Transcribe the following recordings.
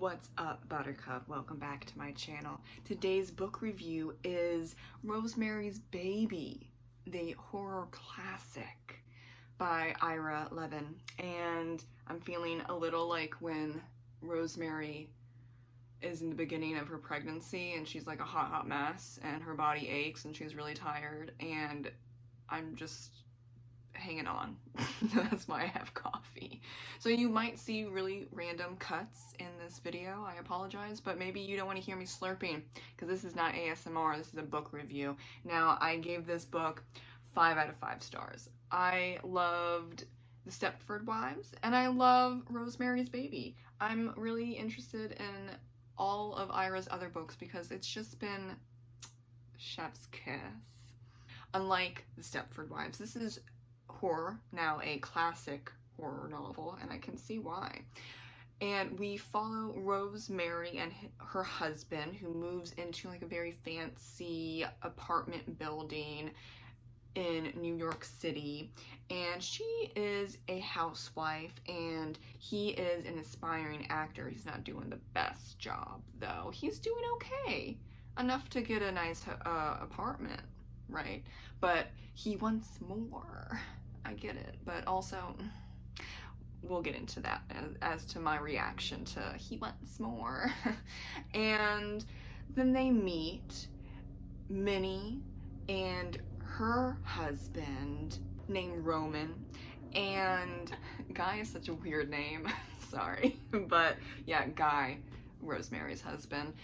What's up, Buttercup? Welcome back to my channel. Today's book review is Rosemary's Baby, the horror classic by Ira Levin. And I'm feeling a little like when Rosemary is in the beginning of her pregnancy and she's like a hot mess and her body aches and she's really tired, and I'm just hanging on. That's why I have coffee. So you might see really random cuts in this video. I apologize, but maybe you don't want to hear me slurping because this is not ASMR. This is a book review. Now, I gave this book 5 out of 5 stars. I loved The Stepford Wives and I love Rosemary's Baby. I'm really interested in all of Ira's other books because it's just been chef's kiss. Unlike The Stepford Wives, this is horror, now a classic horror novel, and I can see why. And we follow Rosemary and her husband, who moves into like a very fancy apartment building in New York City, and she is a housewife and he is an aspiring actor. He's not doing the best job though. He's doing okay, enough to get a nice apartment, right? But he wants more. I get it, but also we'll get into that as to my reaction to he wants more. And then they meet Minnie and her husband named Roman, and Guy is such a weird name. Sorry, but yeah, Guy, Rosemary's husband,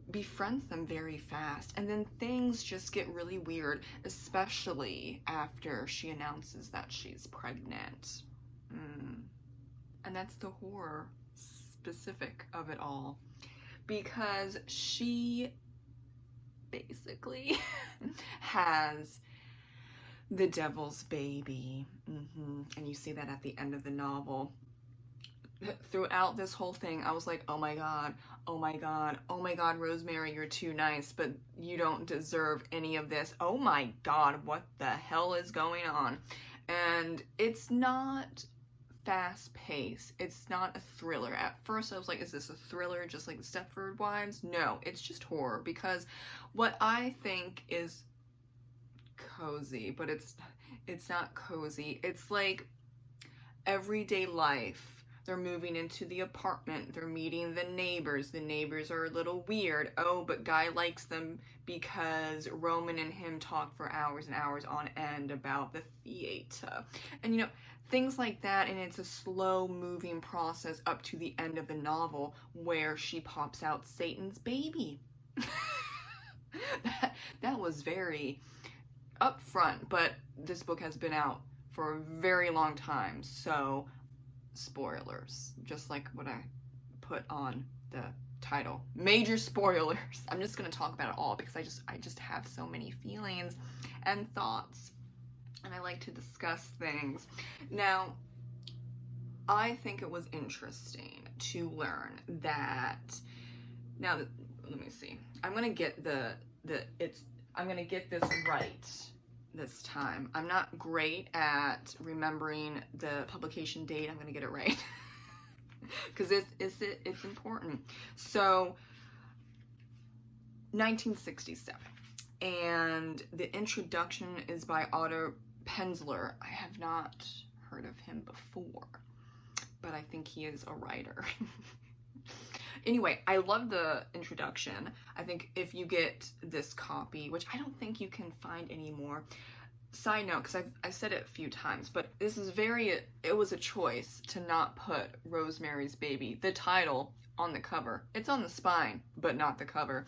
befriends them very fast, and then things just get really weird, especially after she announces that she's pregnant. And that's the horror specific of it all, because she basically has the devil's baby. And you see that at the end of the novel. Throughout this whole thing, I was like, oh my god, oh my god, oh my god, Rosemary, you're too nice, but you don't deserve any of this. Oh my god, what the hell is going on? And it's not fast-paced. It's not a thriller. At first I was like, is this a thriller just like The Stepford Wives? No, it's just horror, because what I think is cozy, but it's not cozy. It's like everyday life. They're moving into the apartment. They're meeting the neighbors. The neighbors are a little weird. Oh, but Guy likes them because Roman and him talk for hours and hours on end about the theater. And you know, things like that. And it's a slow moving process up to the end of the novel where she pops out Satan's baby. that was very upfront, but this book has been out for a very long time, so spoilers, just like what I put on the title. Major spoilers. I'm just going to talk about it all because I just have so many feelings and thoughts, and I like to discuss things. Now, I think it was interesting to learn that let me see. I'm going to get I'm going to get this right this time. I'm not great at remembering the publication date. I'm going to get it right because it's important. So 1967, and the introduction is by Otto Penzler. I have not heard of him before, but I think he is a writer. Anyway, I love the introduction. I think if you get this copy, which I don't think you can find anymore. Side note, because I've said it a few times, but this is it was a choice to not put Rosemary's Baby, the title, on the cover. It's on the spine, but not the cover.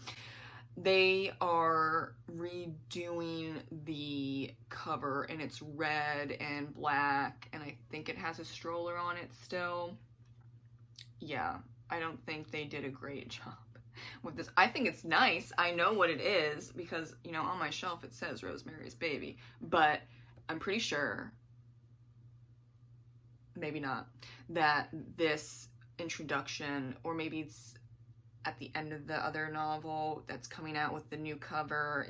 They are redoing the cover, and it's red and black, and I think it has a stroller on it still. Yeah. I don't think they did a great job with this. I think it's nice. I know what it is because, you know, on my shelf it says Rosemary's Baby, but I'm pretty sure, maybe not, that this introduction, or maybe it's at the end of the other novel that's coming out with the new cover.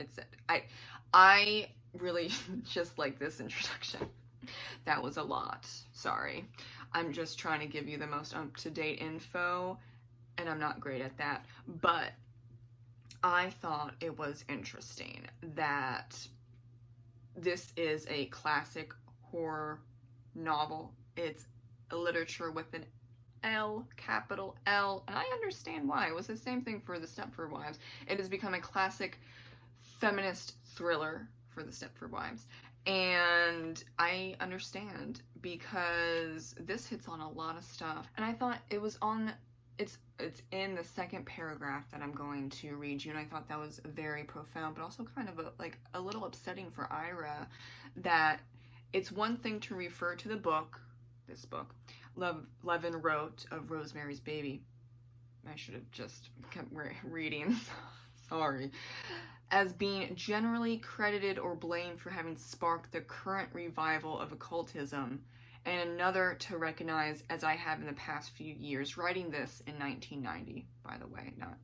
I really just like this introduction. That was a lot. Sorry. I'm just trying to give you the most up-to-date info and I'm not great at that, but I thought it was interesting that this is a classic horror novel. It's a literature with an L, capital L, and I understand why. It was the same thing for the Stepford Wives. It has become a classic feminist thriller for the Stepford Wives, and I understand because this hits on a lot of stuff, and I thought it was on, it's in the second paragraph that I'm going to read you, and I thought that was very profound, but also kind of a little upsetting for Ira, that it's one thing to refer to the book, this book, Levin wrote of Rosemary's Baby. I should have just kept reading, sorry. As being generally credited or blamed for having sparked the current revival of occultism, and another to recognize, as I have in the past few years, writing this in 1990, by the way, not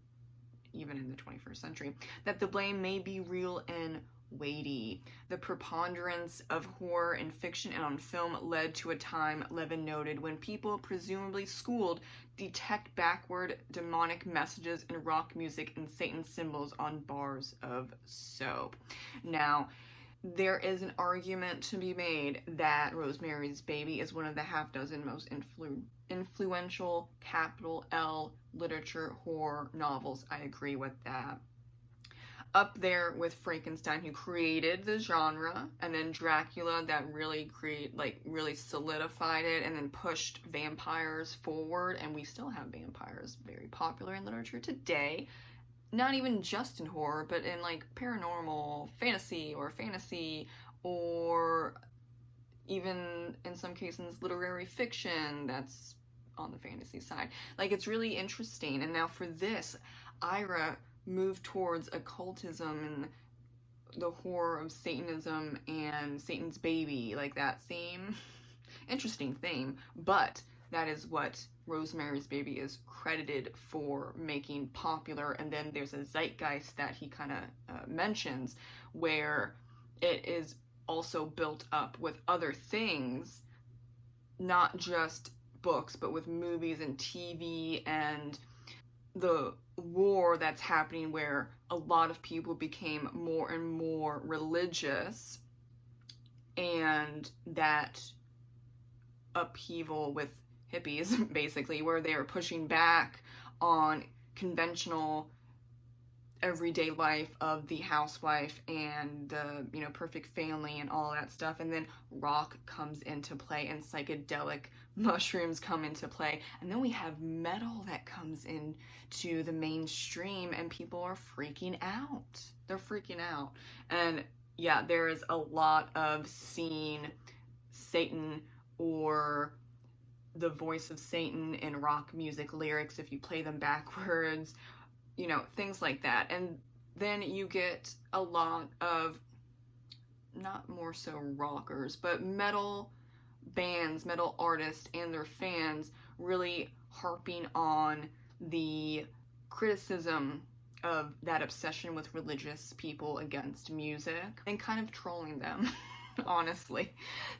even in the 21st century, that the blame may be real and weighty. The preponderance of horror in fiction and on film led to a time, Levin noted, when people, presumably schooled, detect backward demonic messages in rock music and Satan symbols on bars of soap. Now, there is an argument to be made that Rosemary's Baby is one of the half-dozen most influential, capital L, literature horror novels. I agree with that. Up there with Frankenstein, who created the genre, and then Dracula, that really really solidified it, and then pushed vampires forward, and we still have vampires very popular in literature today. Not even just in horror, but in like paranormal fantasy, or even in some cases literary fiction that's on the fantasy side. Like, it's really interesting. And now for this, Ira moved towards occultism and the horror of Satanism and Satan's baby, like that theme. Interesting theme, but that is what Rosemary's Baby is credited for making popular. And then there's a zeitgeist that he kind of mentions, where it is also built up with other things, not just books, but with movies and TV and the war that's happening, where a lot of people became more and more religious, and that upheaval with hippies, basically, where they are pushing back on conventional everyday life of the housewife and the perfect family and all that stuff. And then rock comes into play, and psychedelic mushrooms come into play, and then we have metal that comes into the mainstream, and people are freaking out. They're freaking out. And yeah, there is a lot of seeing Satan or the voice of Satan in rock music lyrics if you play them backwards, things like that. And then you get a lot of, not more so rockers, but metal bands, metal artists and their fans really harping on the criticism of that obsession with religious people against music and kind of trolling them. Honestly,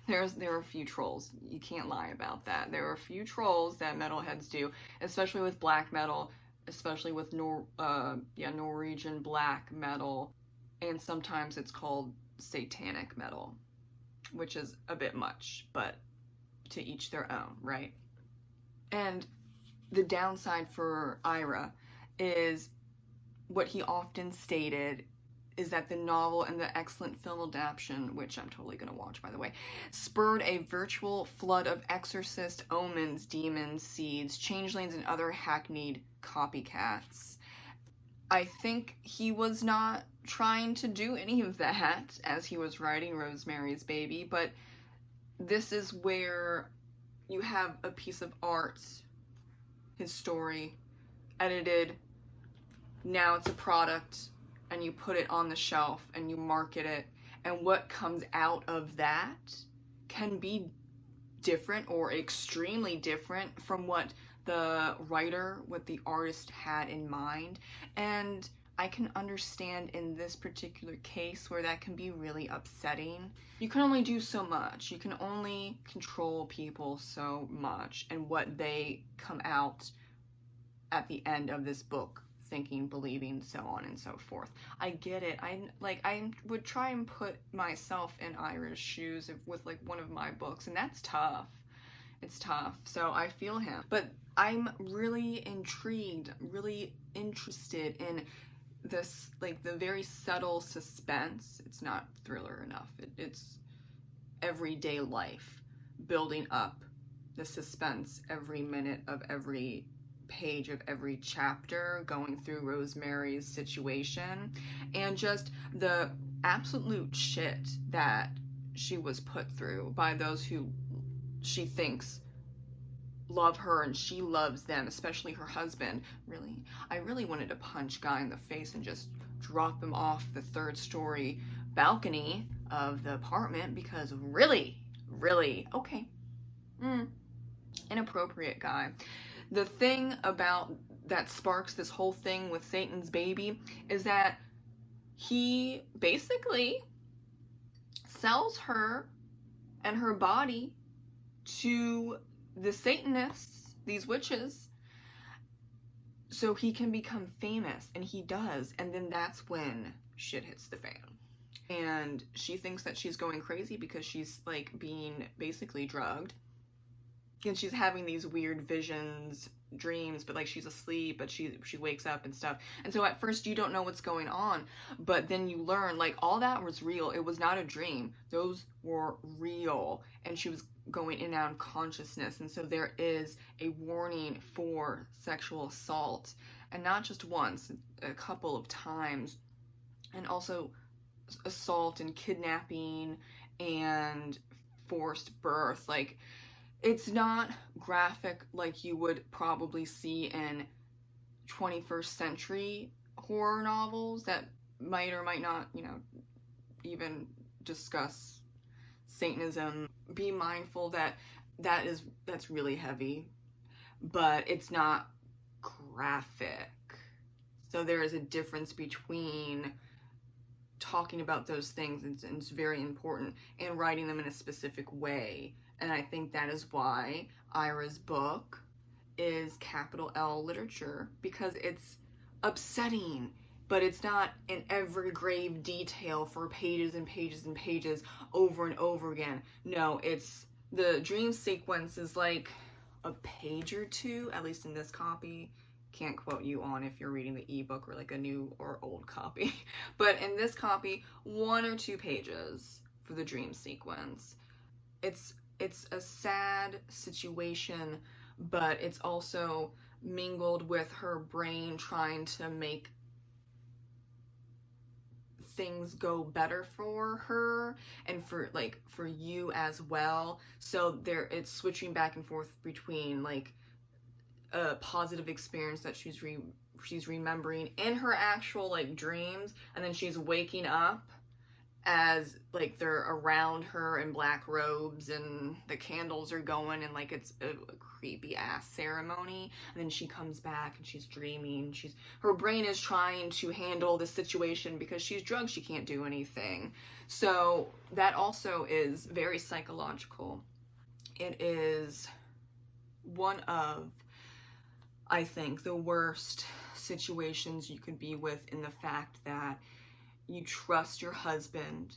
there are a few trolls. You can't lie about that. There are a few trolls that metalheads do, especially with black metal, especially with Norwegian black metal, and sometimes it's called satanic metal, which is a bit much, but to each their own, right? And the downside for Ira is what he often stated is that the novel and the excellent film adaptation, which I'm totally going to watch, by the way, spurred a virtual flood of exorcist, omens, demons, seeds, changelings, and other hackneyed copycats. I think he was not trying to do any of that as he was writing Rosemary's Baby, but this is where you have a piece of art, his story, edited, now it's a product, and you put it on the shelf and you market it, and what comes out of that can be different or extremely different from what the writer, what the artist had in mind. And I can understand in this particular case where that can be really upsetting. You can only do so much. You can only control people so much and what they come out at the end of this book thinking, believing, so on and so forth. I get it. I would try and put myself in Ira's shoes with like one of my books, and that's tough. It's tough. So I feel him. But I'm really intrigued, really interested in this, like the very subtle suspense. It's not thriller enough. It's everyday life building up the suspense every minute of every page of every chapter, going through Rosemary's situation and just the absolute shit that she was put through by those who she thinks love her and she loves them, especially her husband. Really, I really wanted to punch Guy in the face and just drop him off the 3rd story balcony of the apartment, because really, okay, inappropriate guy. The thing about that sparks this whole thing with Satan's baby is that he basically sells her and her body to the Satanists, these witches, so he can become famous, and he does, and then that's when shit hits the fan. And she thinks that she's going crazy because she's like being basically drugged, and she's having these weird visions, dreams, but like she's asleep, but she wakes up and stuff. And so at first you don't know what's going on, but then you learn like all that was real. It was not a dream. Those were real, and she was going in and out of consciousness. And so there is a warning for sexual assault, and not just once, a couple of times, and also assault and kidnapping and forced birth. Like, it's not graphic like you would probably see in 21st century horror novels that might or might not, you know, even discuss Satanism. Be mindful that that's really heavy, but it's not graphic. So there is a difference between talking about those things, and it's very important, and writing them in a specific way. And I think that is why Ira's book is capital L literature, because it's upsetting, but it's not in every grave detail for pages and pages and pages over and over again. No, it's the dream sequence is like a page or two, at least in this copy. Can't quote you on if you're reading the ebook or like a new or old copy. But in this copy, 1 or 2 pages for the dream sequence. It's a sad situation, but it's also mingled with her brain trying to make things go better for her and for you as well. So it's switching back and forth between like a positive experience that she's remembering in her actual like dreams, and then she's waking up as like they're around her in black robes and the candles are going, and like it's a creepy ass ceremony. And then she comes back and she's dreaming. Her brain is trying to handle the situation because she's drugged. She can't do anything. So that also is very psychological. It is one of, I think, the worst situations you could be with, in the fact that you trust your husband,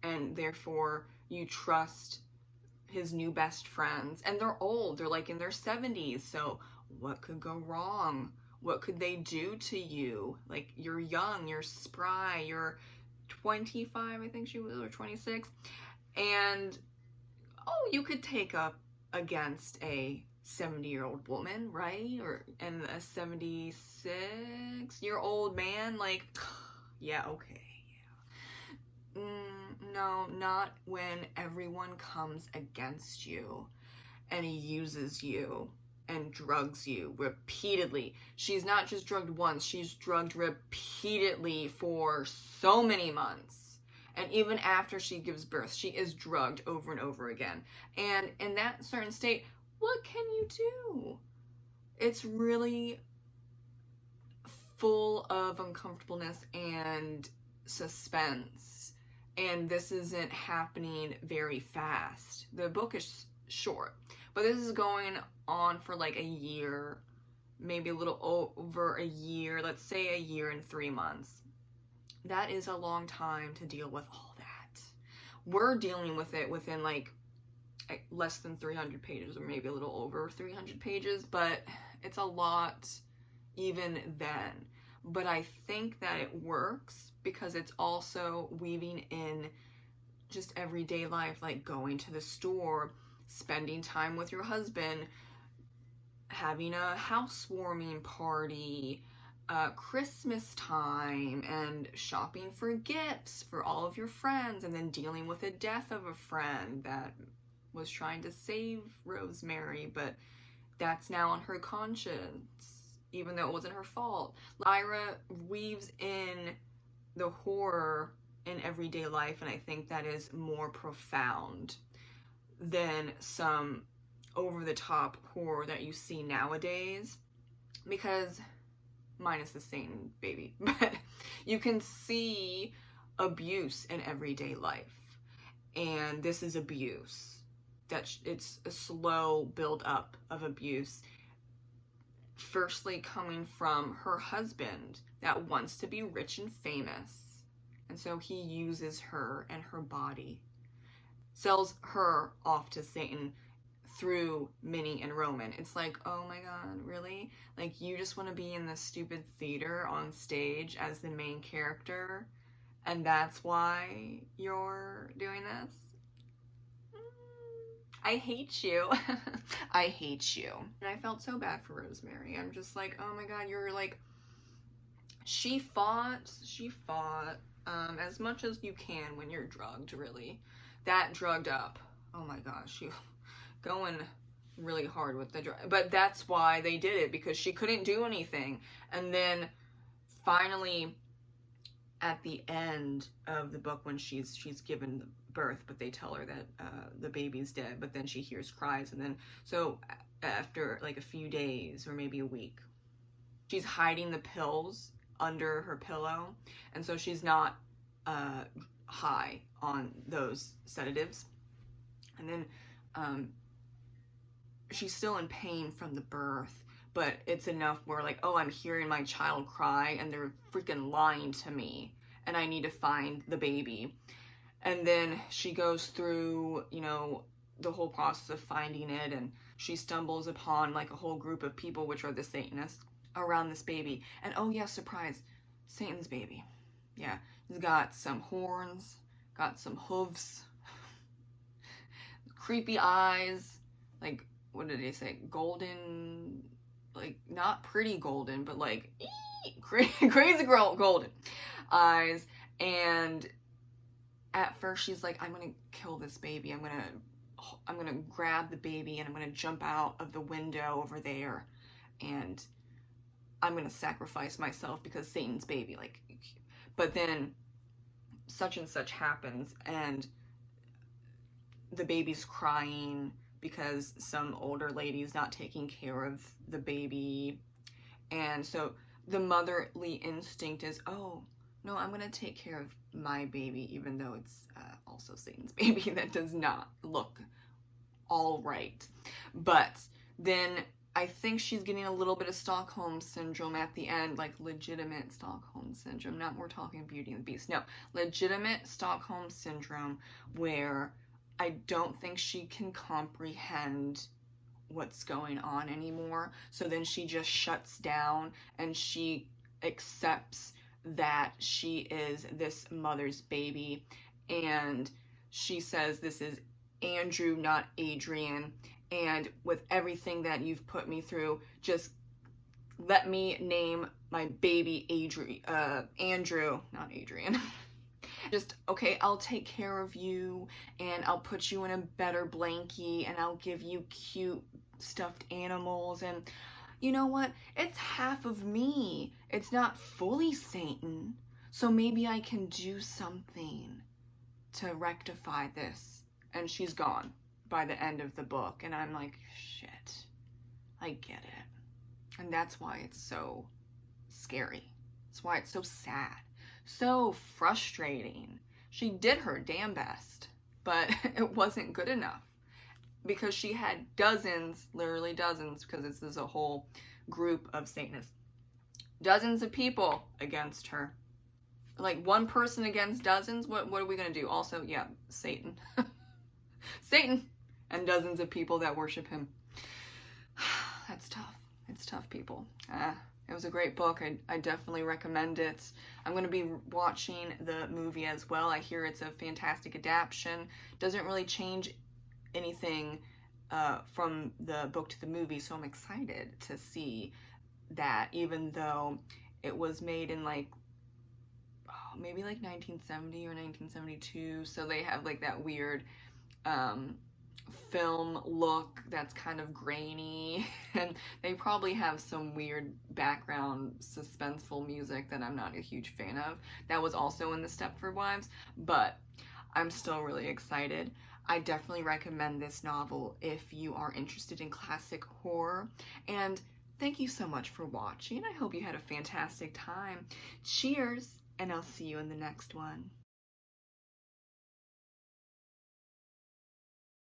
and therefore you trust his new best friends, and they're old, they're like in their 70s, so what could go wrong? What could they do to you? Like, you're young, you're spry, you're 25, I think she was, or 26, and you could take up against a 70-year-old woman, right? And a 76-year-old man, like, yeah, okay. No, not when everyone comes against you and uses you and drugs you repeatedly. She's not just drugged once, she's drugged repeatedly for so many months. And even after she gives birth, she is drugged over and over again. And in that certain state, what can you do? It's really full of uncomfortableness and suspense. And this isn't happening very fast. The book is short, but this is going on for like a year, maybe a little over a year, let's say a year and 3 months. That is a long time to deal with all that. We're dealing with it within like less than 300 pages, or maybe a little over 300 pages, but it's a lot even then. But I think that it works because it's also weaving in just everyday life, like going to the store, spending time with your husband, having a housewarming party, Christmas time, and shopping for gifts for all of your friends, and then dealing with the death of a friend that was trying to save Rosemary, but that's now on her conscience, even though it wasn't her fault. Ira weaves in the horror in everyday life, and I think that is more profound than some over-the-top horror that you see nowadays, because minus the Satan baby, but you can see abuse in everyday life, and this is abuse. It's a slow build up of abuse, firstly coming from her husband that wants to be rich and famous, and so he uses her and her body, sells her off to Satan through Minnie and Roman. It's like, oh my god, really? Like, you just want to be in this stupid theater on stage as the main character, and that's why you're doing this? I hate you. I hate you. And I felt so bad for Rosemary. I'm just like, oh my god, you're like, she fought as much as you can when you're drugged, really. That drugged up. Oh my gosh, you going really hard with the drug. But that's why they did it, because she couldn't do anything. And then finally at the end of the book, when she's given birth, but they tell her that the baby's dead, but then she hears cries, and then so after like a few days or maybe a week, she's hiding the pills under her pillow, and so she's not high on those sedatives, and then she's still in pain from the birth, but it's enough where like, oh, I'm hearing my child cry and they're freaking lying to me and I need to find the baby. And then she goes through, you know, the whole process of finding it, and she stumbles upon like a whole group of people, which are the Satanists, around this baby. And oh yeah, surprise, Satan's baby. Yeah, he's got some horns, got some hooves, creepy eyes, like, what did they say? Golden, like, not pretty golden, but like, crazy girl golden eyes. And at first she's like, I'm gonna kill this baby. I'm gonna grab the baby and I'm gonna jump out of the window over there, and I'm gonna sacrifice myself because Satan's baby, like. But then such and such happens, and the baby's crying because some older lady's not taking care of the baby. And so the motherly instinct is, oh, no, I'm gonna take care of my baby, even though it's also Satan's baby. That does not look all right. But then I think she's getting a little bit of Stockholm Syndrome at the end, like legitimate Stockholm Syndrome. Not we're talking Beauty and the Beast. No, legitimate Stockholm Syndrome, where I don't think she can comprehend what's going on anymore. So then she just shuts down and she accepts that she is this mother's baby, and she says, this is Andrew, not Adrian, and with everything that you've put me through, just let me name my baby Andrew, not Adrian. Just, okay, I'll take care of you, and I'll put you in a better blankie, and I'll give you cute stuffed animals, and you know what? It's half of me. It's not fully Satan, so maybe I can do something to rectify this. And she's gone by the end of the book, and I'm like, shit, I get it. And that's why it's so scary. That's why it's so sad, so frustrating. She did her damn best, but it wasn't good enough, because she had dozens, literally dozens, because this is a whole group of Satanists. Dozens of people against her. Like, one person against dozens? What are we going to do? Also, yeah, Satan. Satan! And dozens of people that worship him. That's tough. It's tough, people. It was a great book. I definitely recommend it. I'm going to be watching the movie as well. I hear it's a fantastic adaptation. Doesn't really change anything from the book to the movie, so I'm excited to see that, even though it was made in like maybe like 1970 or 1972, so they have like that weird film look that's kind of grainy, and they probably have some weird background suspenseful music that I'm not a huge fan of. That was also in the Stepford Wives, but I'm still really excited. I definitely recommend this novel if you are interested in classic horror. And thank you so much for watching. I hope you had a fantastic time. Cheers, and I'll see you in the next one.